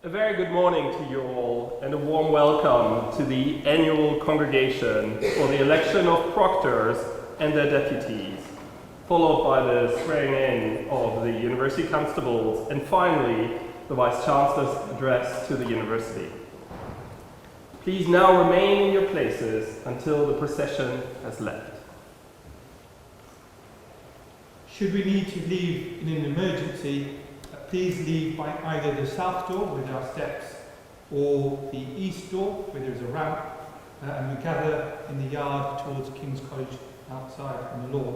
A very good morning to you all and a warm welcome to the annual congregation for the election of proctors and their deputies, followed by the swearing in of the university constables and finally the Vice-Chancellor's address to the university. Please now remain in your places until the procession has left. Should we need to leave in an emergency, please leave by either the south door where there are steps or the east door where there is a ramp, and we gather in the yard towards King's College outside on the lawn.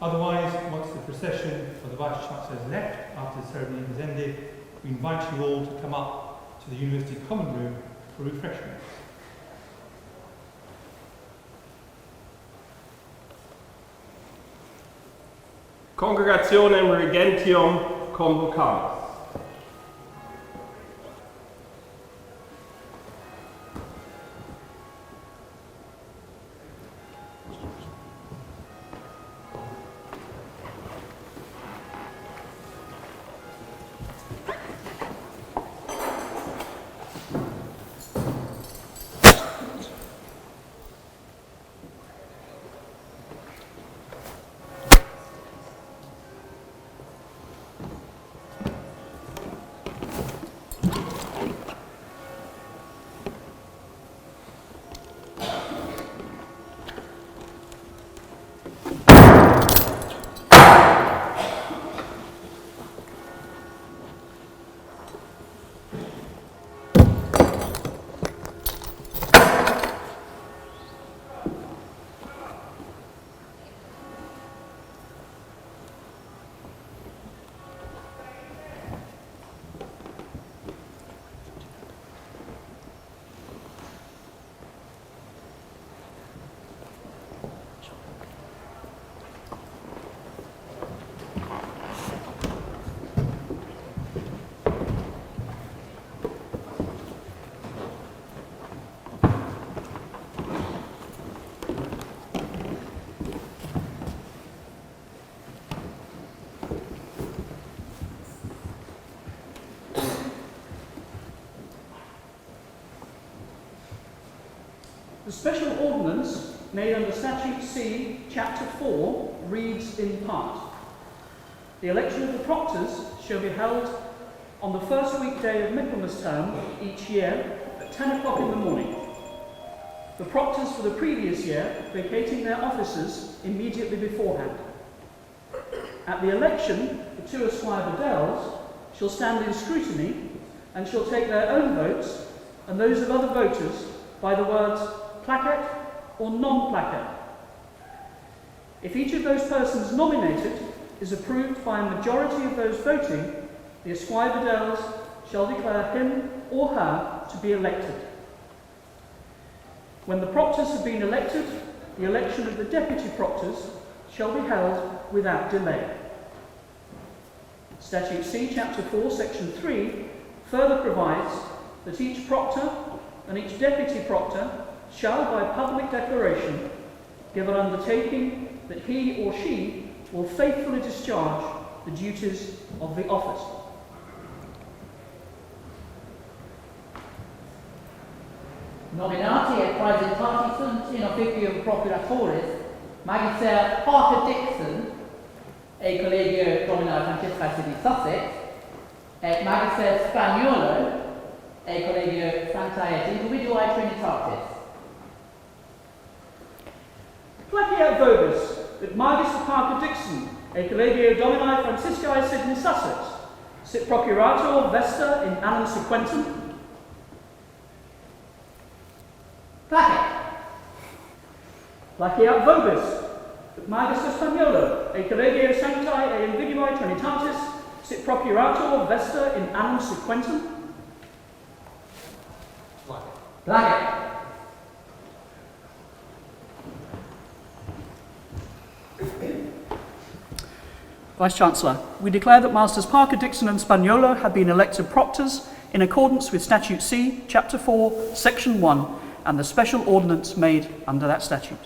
Otherwise, once the procession of the Vice-Chancellor has left after the ceremony has ended, we invite you all to come up to the University Common Room for refreshments. Congregationem Regentium Convocamus. The special ordinance made under Statute C, Chapter 4, reads in part, the election of the proctors shall be held on the first weekday of Michaelmas term each year at 10 o'clock in the morning. The proctors for the previous year vacating their offices immediately beforehand. At the election, the two Esquire Bedels shall stand in scrutiny and shall take their own votes and those of other voters by the words placet or non-placet. If each of those persons nominated is approved by a majority of those voting, the Esquire Bedels shall declare him or her to be elected. When the proctors have been elected, the election of the deputy proctors shall be held without delay. Statute C, Chapter 4, Section 3 further provides that each proctor and each deputy proctor shall, by public declaration, give an undertaking that he or she will faithfully discharge the duties of the office. Nominati et praesentati sunt in officium procuratores Magister Parker Dixon e Collegio Dominai Francesca di Sussex et Magister Spaniolo e Collegio Sanctae Individuae Trinitatis. Placeat vobis, that Magister Parker Dixon, e Collegio Dominai Franciscae Sidney Sussex, sit procurator Vesta in annum sequentum. Placet. Placeat vobis, that Magister Spaniolo, e Collegio Sanctae e Individuae Trinitatis, sit procurator Vesta in annum sequentum. Placet. Vice-Chancellor, we declare that Masters Parker, Dixon and Spaniolo have been elected proctors in accordance with Statute C, Chapter 4, Section 1, and the special ordinance made under that statute.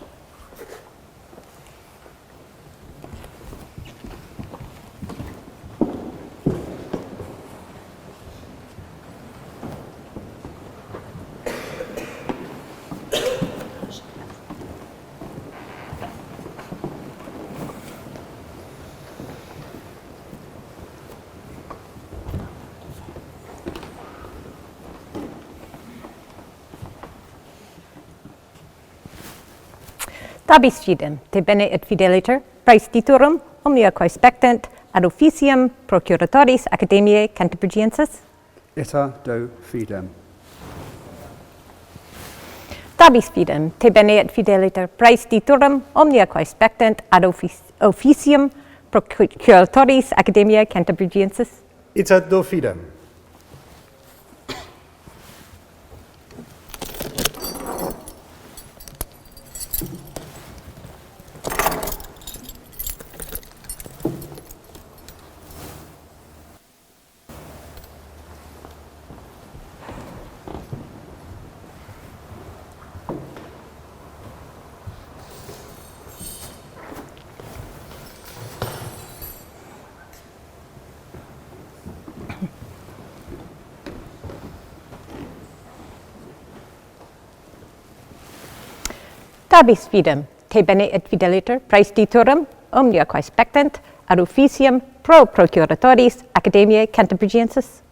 Dabis fidem, te bene et fideliter, praestiturum, omnia quae spectant, ad officium procuratoris academiae Cantabrigiensis. Ita do fidem. Dabis fidem, te bene et fideliter, praestiturum, omnia quae spectant, ad officium procuratoris academiae Cantabrigiensis. Ita do fidem. Dabis fidem, te bene et fideliter, praestiturum, omnia quae spectant, ad officium pro procuratoris academiae Cantabrigiensis.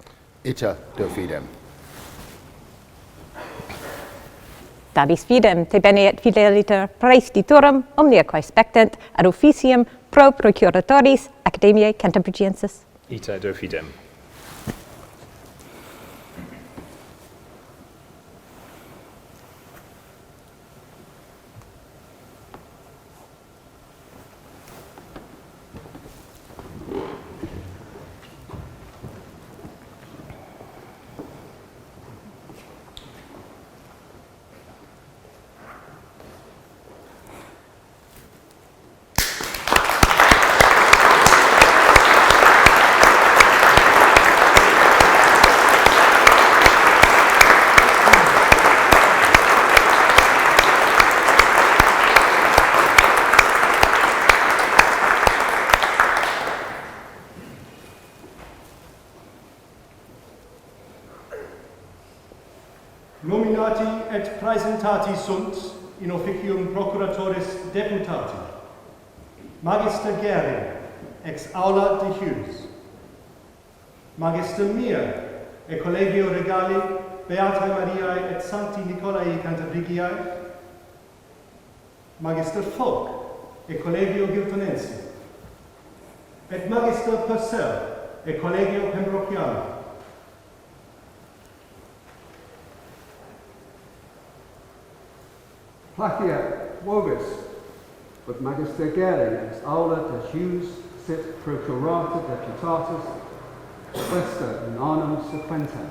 Ita do fidem. Dabis fidem, te bene et fideliter, praestiturum, omnia quae spectant, ad officium pro procuratoris academiae Cantabrigiensis. Ita do fidem. Nominati et praesentati sunt in officium procuratoris deputati. Magister Gering, ex aula de Hughes. Magister Mir, e collegio regali Beatae Mariae et Sancti Nicolae Cantabrigiae. Magister Folk, e collegio Giltonensi. Et Magister Purcell, e collegio Pembrochiano. Placiat vobis, ut Magister Gering ex aula de Hughes sit procurata deputatus Vesta in arnum sequentem.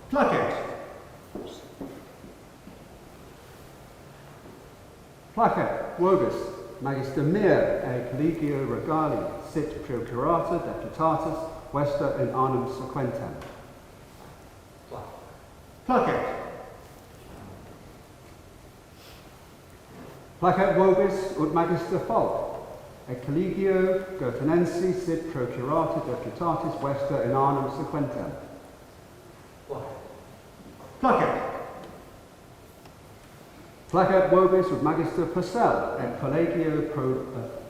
Placet. Placet vobis, Magister Mir e collegio regali sit procurata deputatus Vesta in arnum sequentem. Placet. Placet vobis ut Magister Folk, e collegio Gertonensi sit procurata deputatis Vesta in arnum sequentem. Placet. Placet vobis ut Magister Purcell, et collegio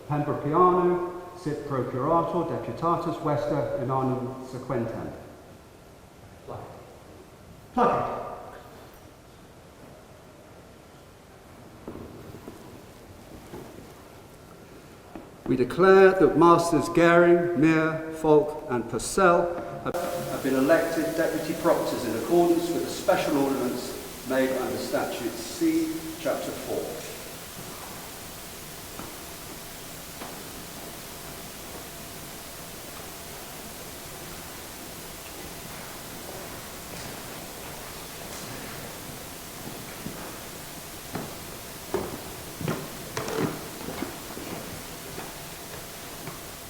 Pembrochiano sit procurator deputatus Vesta in arnum sequentem. Placet. We declare that Masters Gering, Mir, Folk and Purcell have been elected Deputy Proctors in accordance with the special ordinance made under Statute C, Chapter 4.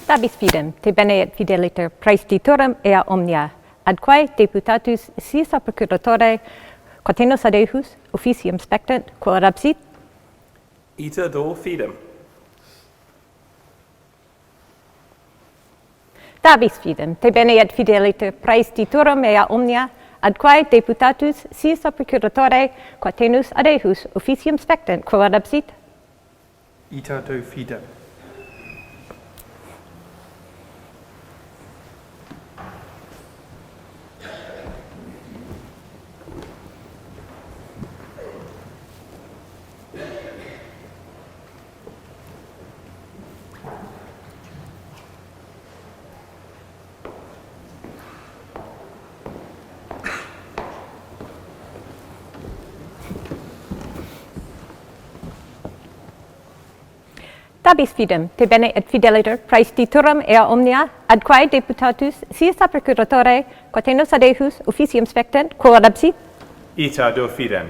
Dabis fidem, te bene et fideliter, praestiturum ea omnia, ad quae deputatus sis a procuratore quatenus ad ejus officium spectant, quod absit. Ita do fidem. Dabis fidem, te bene et fideliter, praestiturum ea omnia, ad quae deputatus sis a procuratore quatenus ad ejus officium spectant, quod absit. Ita do fidem. Dabis fidem, te bene et fideliter praestiturum ea omnia, ad quae deputatus sis a procuratore, quatenus adejus officium spectent, quo adabsit? Ita do fidem.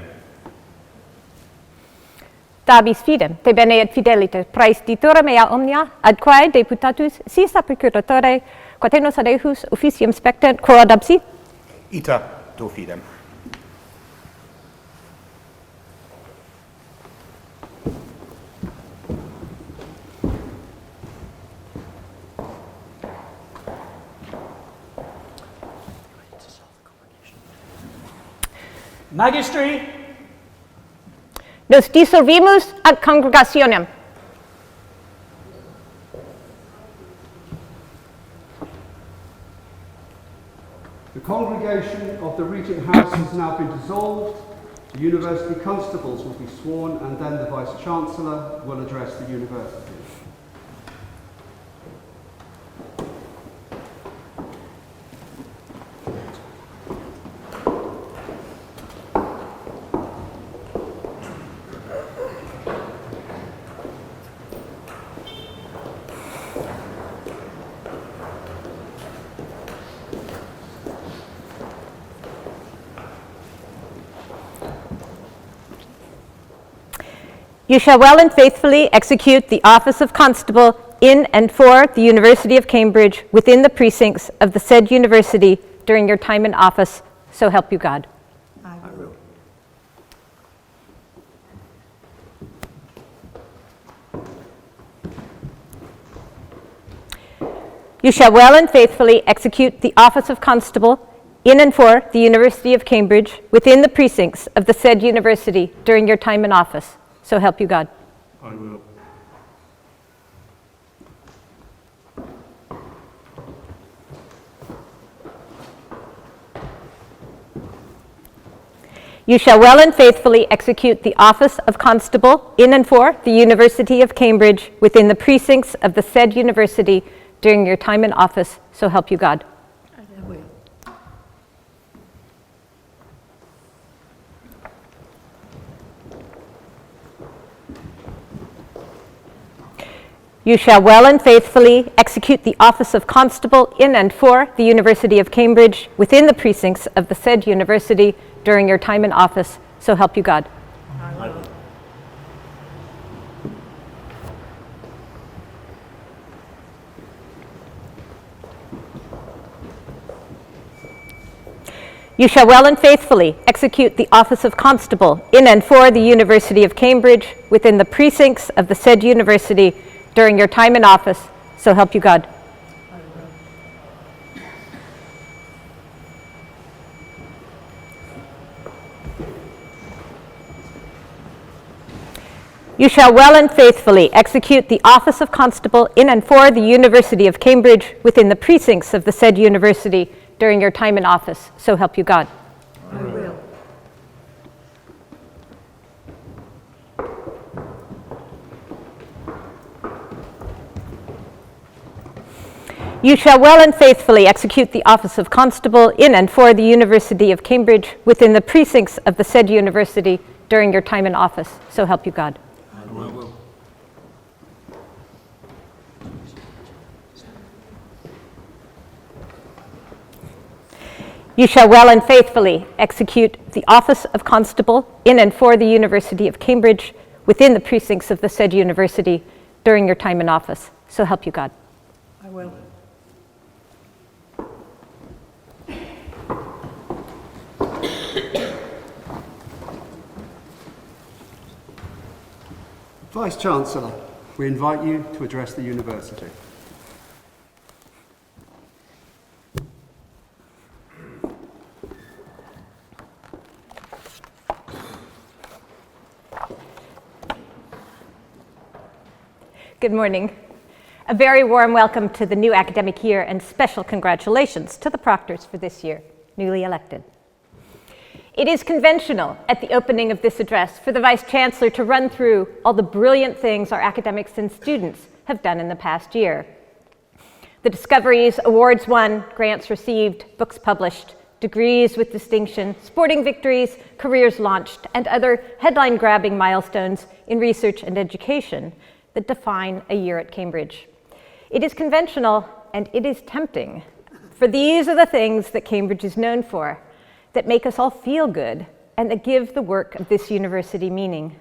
Dabis fidem, te bene et fideliter praestiturum ea omnia, ad quae deputatus sis a procuratore, quatenus adejus officium spectent, quo adabsit? Ita do fidem. Magistri, Nos dissolvimus ad congregationem. The congregation of the Regent House has now been dissolved. The university constables will be sworn and then the Vice-Chancellor will address the university. You shall well and faithfully execute the office of constable in and for the University of Cambridge within the precincts of the said university during your time in office, so help you God. I will. You shall well and faithfully execute the office of constable in and for the University of Cambridge within the precincts of the said university during your time in office, so help you God. I will. You shall well and faithfully execute the office of constable in and for the University of Cambridge within the precincts of the said university during your time in office, so help you God. I will. You shall well and faithfully execute the office of constable in and for the University of Cambridge within the precincts of the said university during your time in office, so help you God. I will. You shall well and faithfully execute the office of constable in and for the University of Cambridge within the precincts of the said university during your time in office, so help you God. You shall well and faithfully execute the office of constable in and for the University of Cambridge within the precincts of the said university during your time in office, so help you God. I will. You shall well and faithfully execute the office of constable in and for the University of Cambridge within the precincts of the said university during your time in office, so help you God. I will. You shall well and faithfully execute the office of constable in and for the University of Cambridge within the precincts of the said university during your time in office, so help you God. I will. Vice-Chancellor, we invite you to address the university. Good morning. A very warm welcome to the new academic year and special congratulations to the proctors for this year, newly elected. It is conventional at the opening of this address for the Vice-Chancellor to run through all the brilliant things our academics and students have done in the past year. The discoveries, awards won, grants received, books published, degrees with distinction, sporting victories, careers launched, and other headline-grabbing milestones in research and education that define a year at Cambridge. It is conventional and it is tempting, for these are the things that Cambridge is known for, that make us all feel good and that give the work of this university meaning.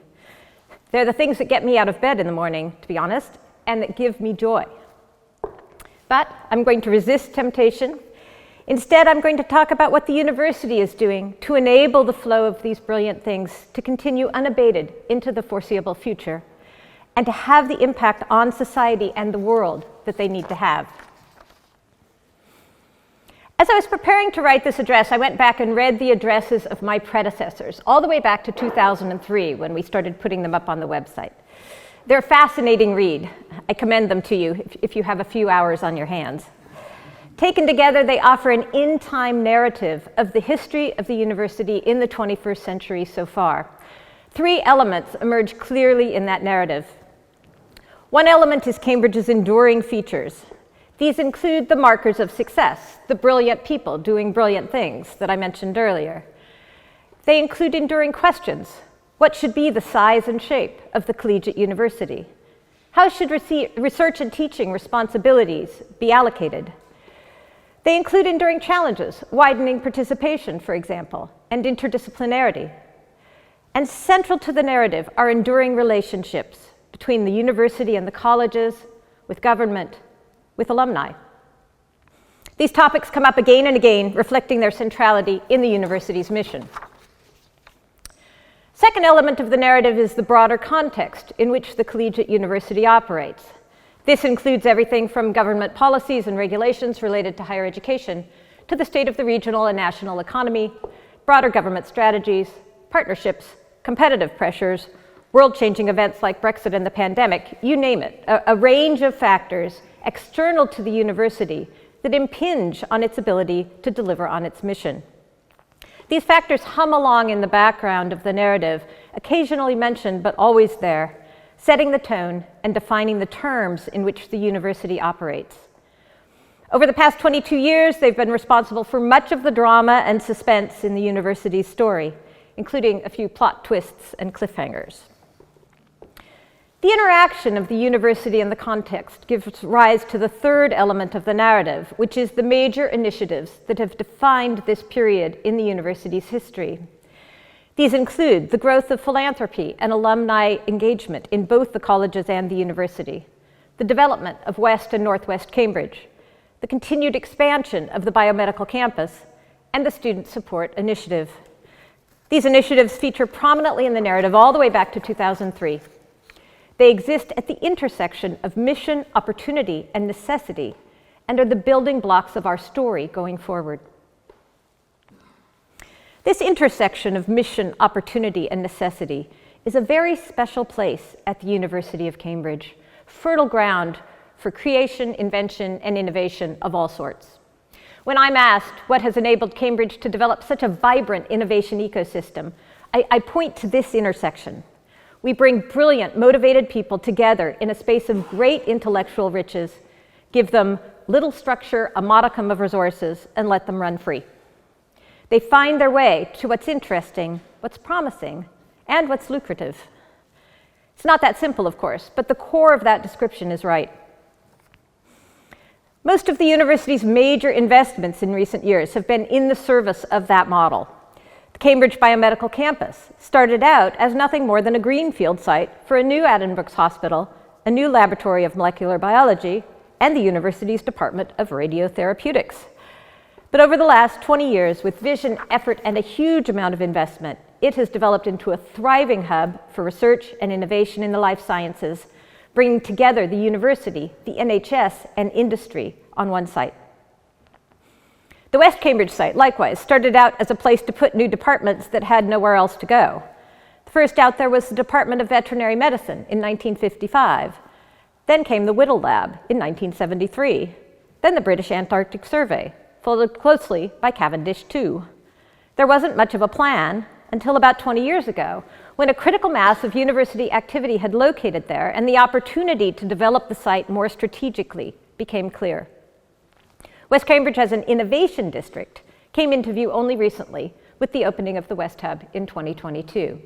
They're the things that get me out of bed in the morning, to be honest, and that give me joy. But I'm going to resist temptation. Instead, I'm going to talk about what the university is doing to enable the flow of these brilliant things to continue unabated into the foreseeable future, and to have the impact on society and the world that they need to have. As I was preparing to write this address, I went back and read the addresses of my predecessors, all the way back to 2003 when we started putting them up on the website. They're a fascinating read. I commend them to you if you have a few hours on your hands. Taken together, they offer an in-time narrative of the history of the university in the 21st century so far. 3 elements emerge clearly in that narrative. One element is Cambridge's enduring features. These include the markers of success, the brilliant people doing brilliant things that I mentioned earlier. They include enduring questions. What should be the size and shape of the collegiate university? How should research and teaching responsibilities be allocated? They include enduring challenges, widening participation, for example, and interdisciplinarity. And central to the narrative are enduring relationships between the university and the colleges, with government, with alumni. These topics come up again and again, reflecting their centrality in the university's mission. Second element of the narrative is the broader context in which the collegiate university operates. This includes everything from government policies and regulations related to higher education to the state of the regional and national economy, broader government strategies, partnerships, competitive pressures, world-changing events like Brexit and the pandemic, you name it, a range of factors external to the university that impinge on its ability to deliver on its mission. These factors hum along in the background of the narrative, occasionally mentioned but always there, setting the tone and defining the terms in which the university operates. Over the past 22 years, they've been responsible for much of the drama and suspense in the university's story, including a few plot twists and cliffhangers. The interaction of the university and the context gives rise to the third element of the narrative, which is the major initiatives that have defined this period in the university's history. These include the growth of philanthropy and alumni engagement in both the colleges and the university, the development of West and Northwest Cambridge, the continued expansion of the biomedical campus, and the Student Support Initiative. These initiatives feature prominently in the narrative all the way back to 2003. They exist at the intersection of mission, opportunity, and necessity, and are the building blocks of our story going forward. This intersection of mission, opportunity, and necessity is a very special place at the University of Cambridge, fertile ground for creation, invention, and innovation of all sorts. When I'm asked what has enabled Cambridge to develop such a vibrant innovation ecosystem, I point to this intersection. We bring brilliant, motivated people together in a space of great intellectual riches, give them little structure, a modicum of resources, and let them run free. They find their way to what's interesting, what's promising, and what's lucrative. It's not that simple, of course, but the core of that description is right. Most of the university's major investments in recent years have been in the service of that model. The Cambridge Biomedical Campus started out as nothing more than a greenfield site for a new Addenbrooke's Hospital, a new laboratory of molecular biology, and the university's Department of Radiotherapeutics. But over the last 20 years, with vision, effort, and a huge amount of investment, it has developed into a thriving hub for research and innovation in the life sciences, bringing together the university, the NHS, and industry on one site. The West Cambridge site, likewise, started out as a place to put new departments that had nowhere else to go. The first out there was the Department of Veterinary Medicine in 1955. Then came the Whittle Lab in 1973. Then the British Antarctic Survey, followed closely by Cavendish II. There wasn't much of a plan until about 20 years ago, when a critical mass of university activity had located there and the opportunity to develop the site more strategically became clear. West Cambridge as an innovation district came into view only recently with the opening of the West Hub in 2022.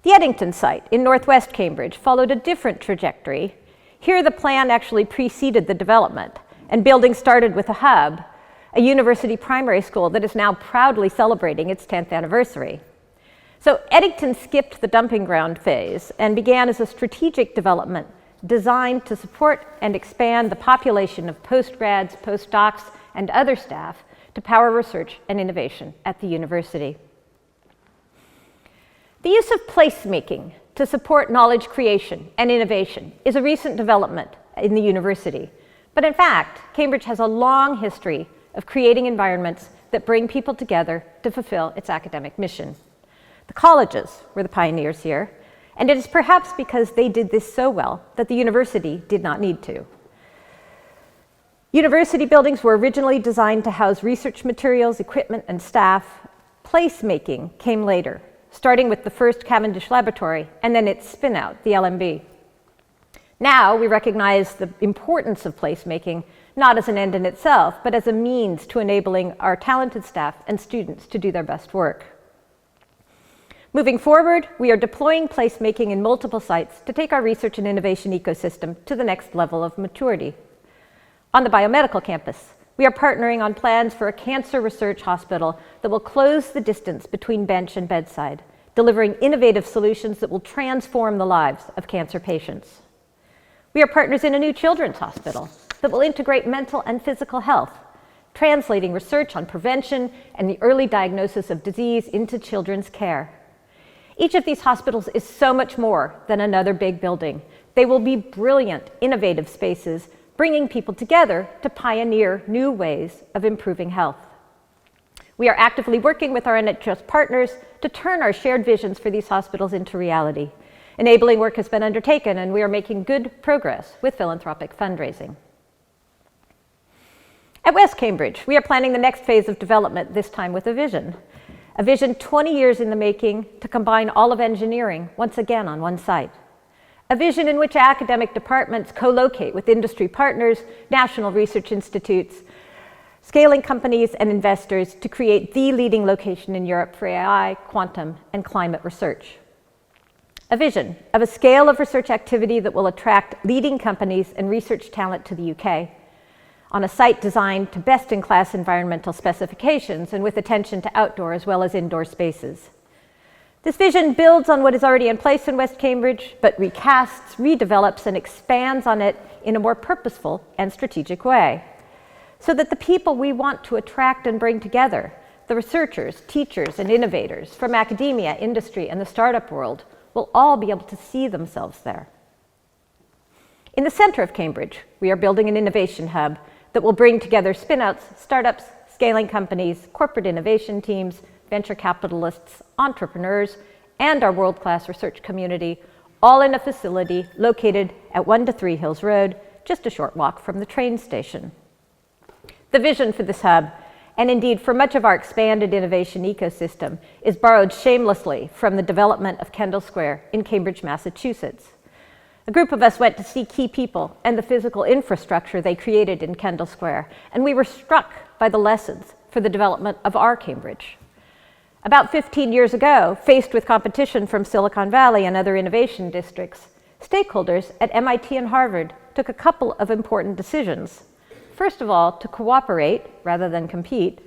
The Eddington site in northwest Cambridge followed a different trajectory. Here the plan actually preceded the development, and building started with a hub, a university primary school that is now proudly celebrating its 10th anniversary. So Eddington skipped the dumping ground phase and began as a strategic development designed to support and expand the population of postgrads, postdocs, and other staff to power research and innovation at the university. The use of placemaking to support knowledge creation and innovation is a recent development in the university. But in fact, Cambridge has a long history of creating environments that bring people together to fulfill its academic mission. The colleges were the pioneers here, and it is perhaps because they did this so well that the university did not need to. University buildings were originally designed to house research materials, equipment, and staff. Placemaking came later, starting with the first Cavendish Laboratory and then its spin-out, the LMB. Now we recognize the importance of placemaking not as an end in itself, but as a means to enabling our talented staff and students to do their best work. Moving forward, we are deploying placemaking in multiple sites to take our research and innovation ecosystem to the next level of maturity. On the biomedical campus, we are partnering on plans for a cancer research hospital that will close the distance between bench and bedside, delivering innovative solutions that will transform the lives of cancer patients. We are partners in a new children's hospital that will integrate mental and physical health, translating research on prevention and the early diagnosis of disease into children's care. Each of these hospitals is so much more than another big building. They will be brilliant, innovative spaces, bringing people together to pioneer new ways of improving health. We are actively working with our NHS partners to turn our shared visions for these hospitals into reality. Enabling work has been undertaken, and we are making good progress with philanthropic fundraising. At West Cambridge, we are planning the next phase of development, this time with a vision 20 years in the making to combine all of engineering once again on one site. A vision in which academic departments co-locate with industry partners, national research institutes, scaling companies and investors to create the leading location in Europe for AI, quantum, and climate research. A vision of a scale of research activity that will attract leading companies and research talent to the UK on a site designed to best-in-class environmental specifications and with attention to outdoor as well as indoor spaces. This vision builds on what is already in place in West Cambridge, but recasts, redevelops, and expands on it in a more purposeful and strategic way, so that the people we want to attract and bring together, the researchers, teachers, and innovators from academia, industry, and the startup world, will all be able to see themselves there. In the center of Cambridge, we are building an innovation hub that will bring together spin-outs, startups, scaling companies, corporate innovation teams, venture capitalists, entrepreneurs, and our world-class research community, all in a facility located at 1 to 3 Hills Road, just a short walk from the train station. The vision for this hub, and indeed for much of our expanded innovation ecosystem, is borrowed shamelessly from the development of Kendall Square in Cambridge, Massachusetts. A group of us went to see key people and the physical infrastructure they created in Kendall Square, and we were struck by the lessons for the development of our Cambridge. About 15 years ago, faced with competition from Silicon Valley and other innovation districts, stakeholders at MIT and Harvard took a couple of important decisions. First of all, to cooperate rather than compete,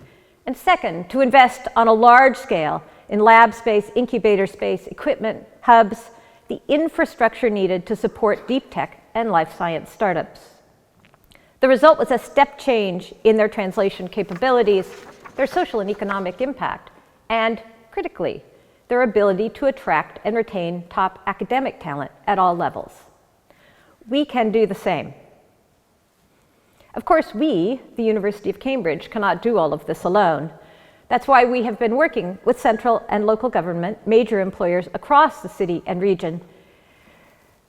and second, to invest on a large scale in lab space, incubator space, equipment, hubs, the infrastructure needed to support deep tech and life science startups. The result was a step change in their translation capabilities, their social and economic impact, and, critically, their ability to attract and retain top academic talent at all levels. We can do the same. Of course, we, the University of Cambridge, cannot do all of this alone. That's why we have been working with central and local government, major employers across the city and region,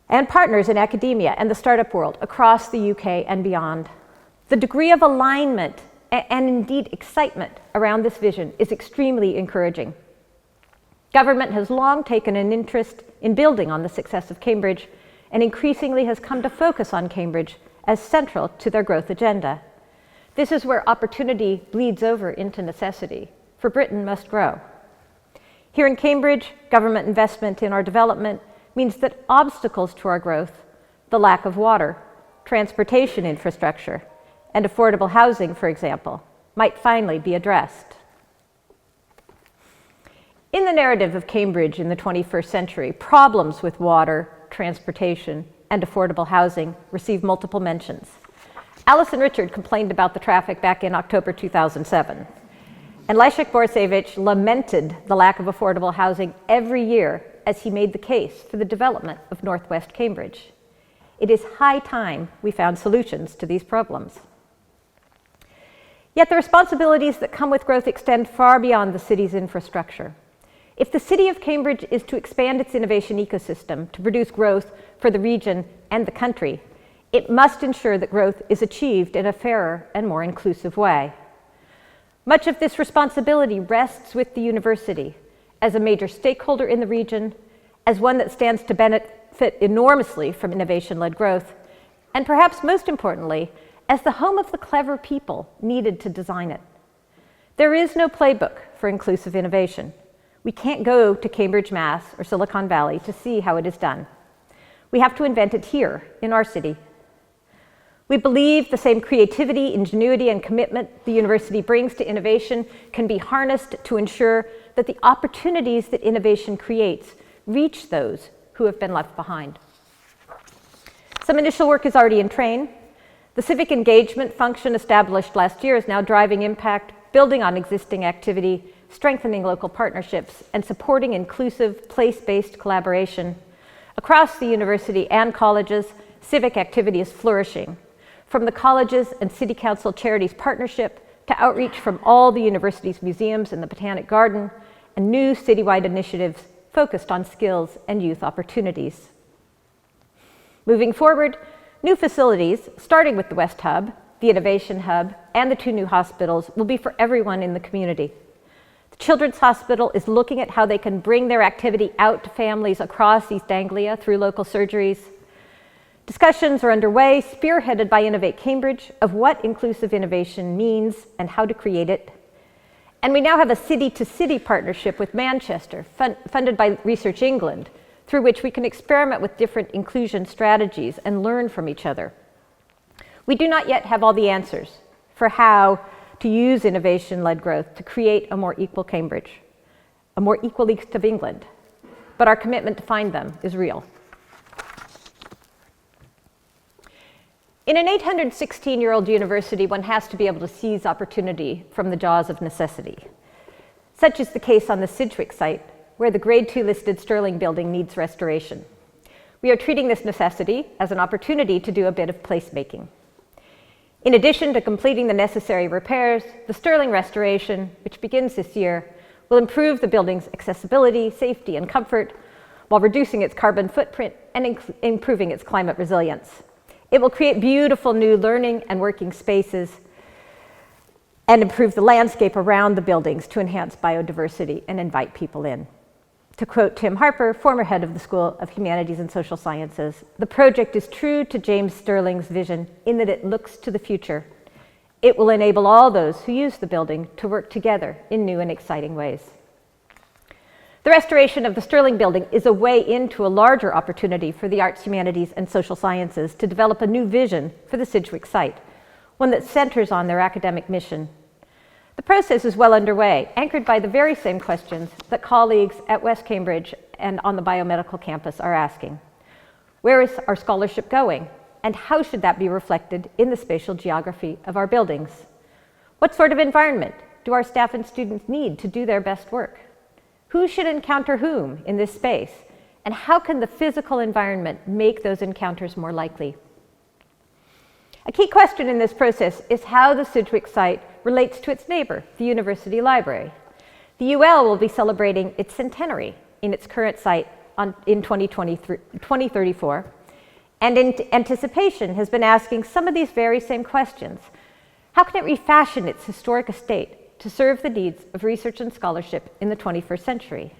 and partners in academia and the startup world across the UK and beyond. The degree of alignment and indeed excitement around this vision is extremely encouraging. Government has long taken an interest in building on the success of Cambridge and increasingly has come to focus on Cambridge as central to their growth agenda. This is where opportunity bleeds over into necessity, for Britain must grow. Here in Cambridge, government investment in our development means that obstacles to our growth, the lack of water, transportation infrastructure, and affordable housing, for example, might finally be addressed. In the narrative of Cambridge in the 21st century, problems with water, transportation, and affordable housing receive multiple mentions. Alison Richard complained about the traffic back in October 2007. And Leszek Borisevich lamented the lack of affordable housing every year as he made the case for the development of Northwest Cambridge. It is high time we found solutions to these problems. Yet the responsibilities that come with growth extend far beyond the city's infrastructure. If the city of Cambridge is to expand its innovation ecosystem to produce growth for the region and the country, it must ensure that growth is achieved in a fairer and more inclusive way. Much of this responsibility rests with the university as a major stakeholder in the region, as one that stands to benefit enormously from innovation-led growth, and perhaps most importantly, as the home of the clever people needed to design it. There is no playbook for inclusive innovation. We can't go to Cambridge, Mass, or Silicon Valley to see how it is done. We have to invent it here, in our city. We believe the same creativity, ingenuity, and commitment the university brings to innovation can be harnessed to ensure that the opportunities that innovation creates reach those who have been left behind. Some initial work is already in train. The civic engagement function established last year is now driving impact, building on existing activity, strengthening local partnerships, and supporting inclusive, place-based collaboration. Across the university and colleges, civic activity is flourishing. From the colleges and city council charities partnership to outreach from all the university's museums and the Botanic Garden, and new citywide initiatives focused on skills and youth opportunities. Moving forward, new facilities, starting with the West Hub, the Innovation Hub, and the 2 new hospitals, will be for everyone in the community. The Children's Hospital is looking at how they can bring their activity out to families across East Anglia through local surgeries. Discussions are underway, spearheaded by Innovate Cambridge, of what inclusive innovation means and how to create it. And we now have a city-to-city partnership with Manchester, funded by Research England, through which we can experiment with different inclusion strategies and learn from each other. We do not yet have all the answers for how to use innovation-led growth to create a more equal Cambridge, a more equal East of England, but our commitment to find them is real. In an 816-year-old university, one has to be able to seize opportunity from the jaws of necessity. Such is the case on the Sidgwick site, where the Grade 2 listed Sterling building needs restoration. We are treating this necessity as an opportunity to do a bit of placemaking. In addition to completing the necessary repairs, the Sterling restoration, which begins this year, will improve the building's accessibility, safety, and comfort, while reducing its carbon footprint and improving its climate resilience. It will create beautiful new learning and working spaces and improve the landscape around the buildings to enhance biodiversity and invite people in. To quote Tim Harper, former head of the School of Humanities and Social Sciences, the project is true to James Sterling's vision in that it looks to the future. It will enable all those who use the building to work together in new and exciting ways. The restoration of the Sterling building is a way into a larger opportunity for the arts, humanities, and social sciences to develop a new vision for the Sidgwick site, one that centers on their academic mission. The process is well underway, anchored by the very same questions that colleagues at West Cambridge and on the biomedical campus are asking. Where is our scholarship going, and how should that be reflected in the spatial geography of our buildings? What sort of environment do our staff and students need to do their best work? Who should encounter whom in this space, and how can the physical environment make those encounters more likely? A key question in this process is how the Sidgwick site relates to its neighbor, the University Library. The UL will be celebrating its centenary in its current site in 2034, and in anticipation has been asking some of these very same questions. How can it refashion its historic estate to serve the needs of research and scholarship in the 21st century?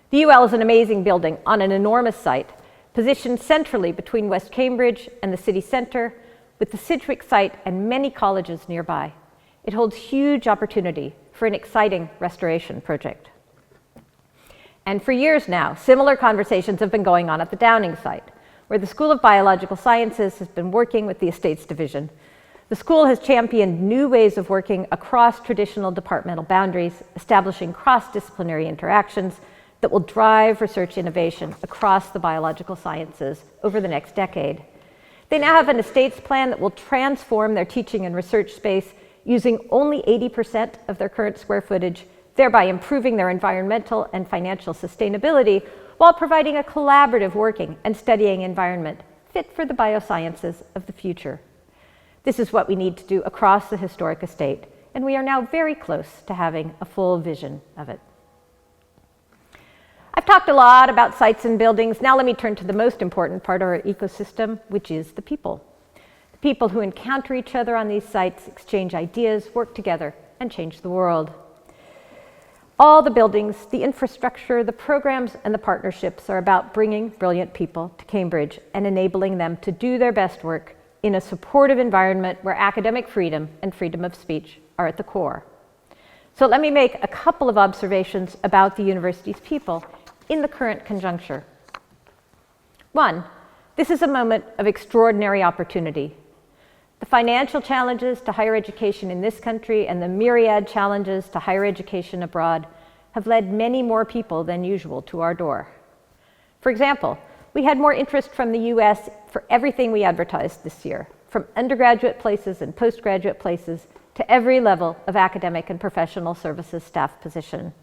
The UL is an amazing building on an enormous site, positioned centrally between West Cambridge and the city centre, with the Sidgwick site and many colleges nearby. It holds huge opportunity for an exciting restoration project. And for years now, similar conversations have been going on at the Downing site, where the School of Biological Sciences has been working with the Estates Division. The school has championed new ways of working across traditional departmental boundaries, establishing cross-disciplinary interactions that will drive research innovation across the biological sciences over the next decade. They now have an estates plan that will transform their teaching and research space using only 80% of their current square footage, thereby improving their environmental and financial sustainability while providing a collaborative working and studying environment fit for the biosciences of the future. This is what we need to do across the historic estate, and we are now very close to having a full vision of it. I've talked a lot about sites and buildings. Now let me turn to the most important part of our ecosystem, which is the people. The people who encounter each other on these sites, exchange ideas, work together, and change the world. All the buildings, the infrastructure, the programs, and the partnerships are about bringing brilliant people to Cambridge and enabling them to do their best work in a supportive environment where academic freedom and freedom of speech are at the core. So let me make a couple of observations about the university's people in the current conjuncture. One, this is a moment of extraordinary opportunity. The financial challenges to higher education in this country and the myriad challenges to higher education abroad have led many more people than usual to our door. For example, we had more interest from the US for everything we advertised this year, from undergraduate places and postgraduate places to every level of academic and professional services staff position.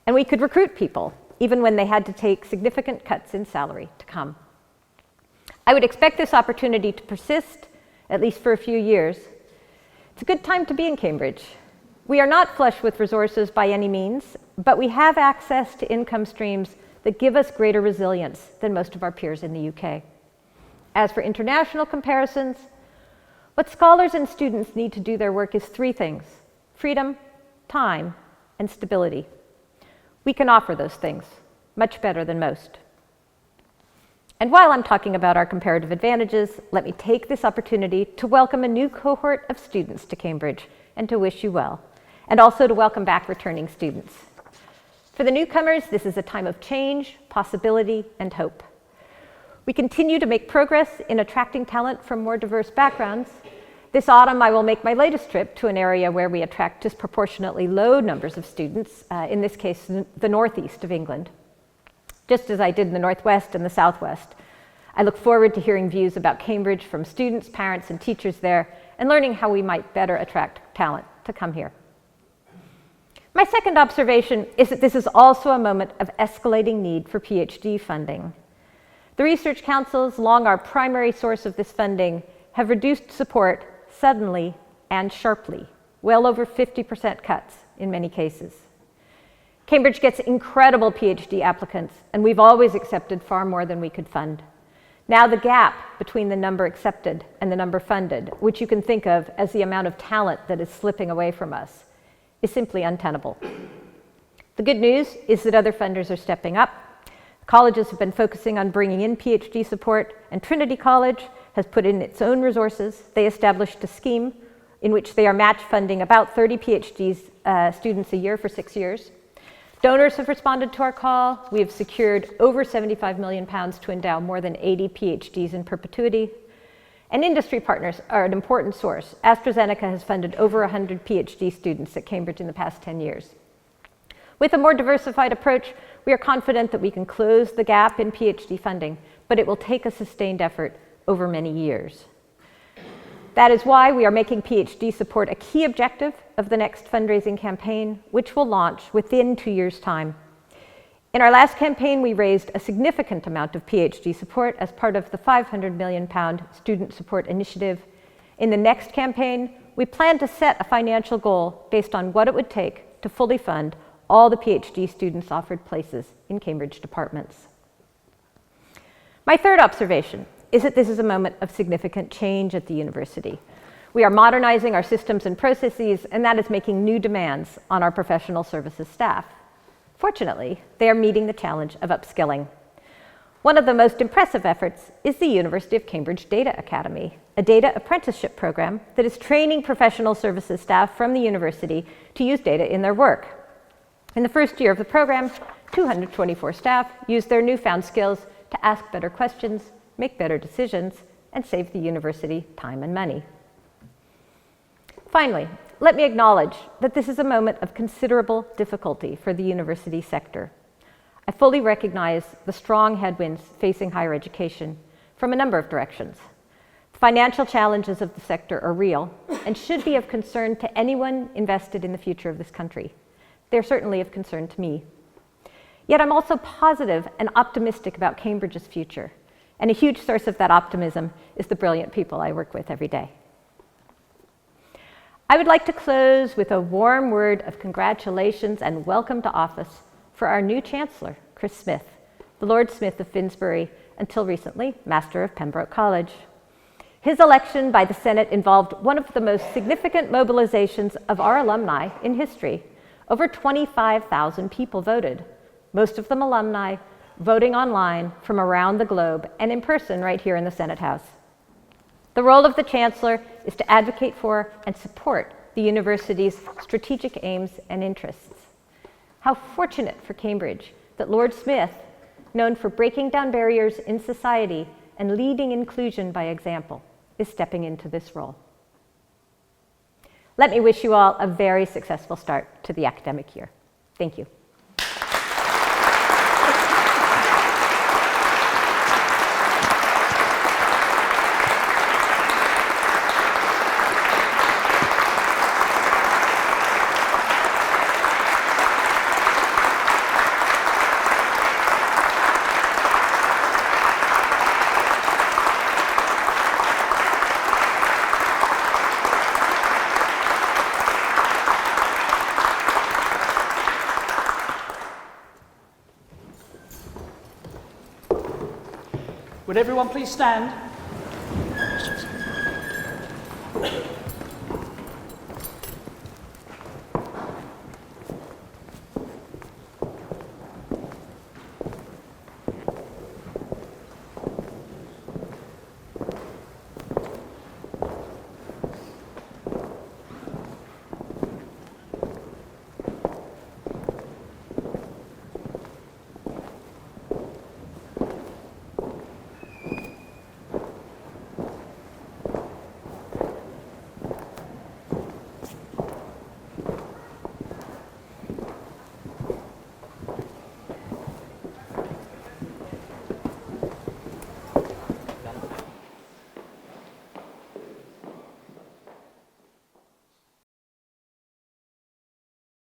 And we could recruit people, even when they had to take significant cuts in salary to come. I would expect this opportunity to persist, at least for a few years. It's a good time to be in Cambridge. We are not flush with resources by any means, but we have access to income streams that give us greater resilience than most of our peers in the UK. As for international comparisons, what scholars and students need to do their work is three things: freedom, time, and stability. We can offer those things much better than most. And while I'm talking about our comparative advantages, let me take this opportunity to welcome a new cohort of students to Cambridge and to wish you well, and also to welcome back returning students. For the newcomers, this is a time of change, possibility, and hope. We continue to make progress in attracting talent from more diverse backgrounds. This autumn, I will make my latest trip to an area where we attract disproportionately low numbers of students, in this case, the northeast of England, just as I did in the northwest and the southwest. I look forward to hearing views about Cambridge from students, parents, and teachers there, and learning how we might better attract talent to come here. My second observation is that this is also a moment of escalating need for PhD funding. The research councils, long our primary source of this funding, have reduced support suddenly and sharply, well over 50% cuts in many cases. Cambridge gets incredible PhD applicants, and we've always accepted far more than we could fund. Now the gap between the number accepted and the number funded, which you can think of as the amount of talent that is slipping away from us, is simply untenable. The good news is that other funders are stepping up. Colleges have been focusing on bringing in PhD support, and Trinity College has put in its own resources. They established a scheme in which they are match funding about 30 PhD students a year for 6 years. Donors have responded to our call. We have secured over £75 million to endow more than 80 PhDs in perpetuity. And industry partners are an important source. AstraZeneca has funded over 100 PhD students at Cambridge in the past 10 years. With a more diversified approach, we are confident that we can close the gap in PhD funding, but it will take a sustained effort over many years. That is why we are making PhD support a key objective of the next fundraising campaign, which will launch within 2 years' time. In our last campaign, we raised a significant amount of PhD support as part of the £500 million Student Support Initiative. In the next campaign, we plan to set a financial goal based on what it would take to fully fund all the PhD students offered places in Cambridge departments. My third observation is that this is a moment of significant change at the university. We are modernizing our systems and processes, and that is making new demands on our professional services staff. Fortunately, they are meeting the challenge of upskilling. One of the most impressive efforts is the University of Cambridge Data Academy, a data apprenticeship program that is training professional services staff from the university to use data in their work. In the first year of the program, 224 staff used their newfound skills to ask better questions, make better decisions, and save the university time and money. Finally, let me acknowledge that this is a moment of considerable difficulty for the university sector. I fully recognize the strong headwinds facing higher education from a number of directions. The financial challenges of the sector are real and should be of concern to anyone invested in the future of this country. They're certainly of concern to me. Yet I'm also positive and optimistic about Cambridge's future, and a huge source of that optimism is the brilliant people I work with every day. I would like to close with a warm word of congratulations and welcome to office for our new Chancellor, Chris Smith, the Lord Smith of Finsbury, until recently Master of Pembroke College. His election by the Senate involved one of the most significant mobilizations of our alumni in history. Over 25,000 people voted, most of them alumni, voting online from around the globe and in person right here in the Senate House. The role of the Chancellor is to advocate for and support the university's strategic aims and interests. How fortunate for Cambridge that Lord Smith, known for breaking down barriers in society and leading inclusion by example, is stepping into this role. Let me wish you all a very successful start to the academic year. Thank you. Would everyone please stand?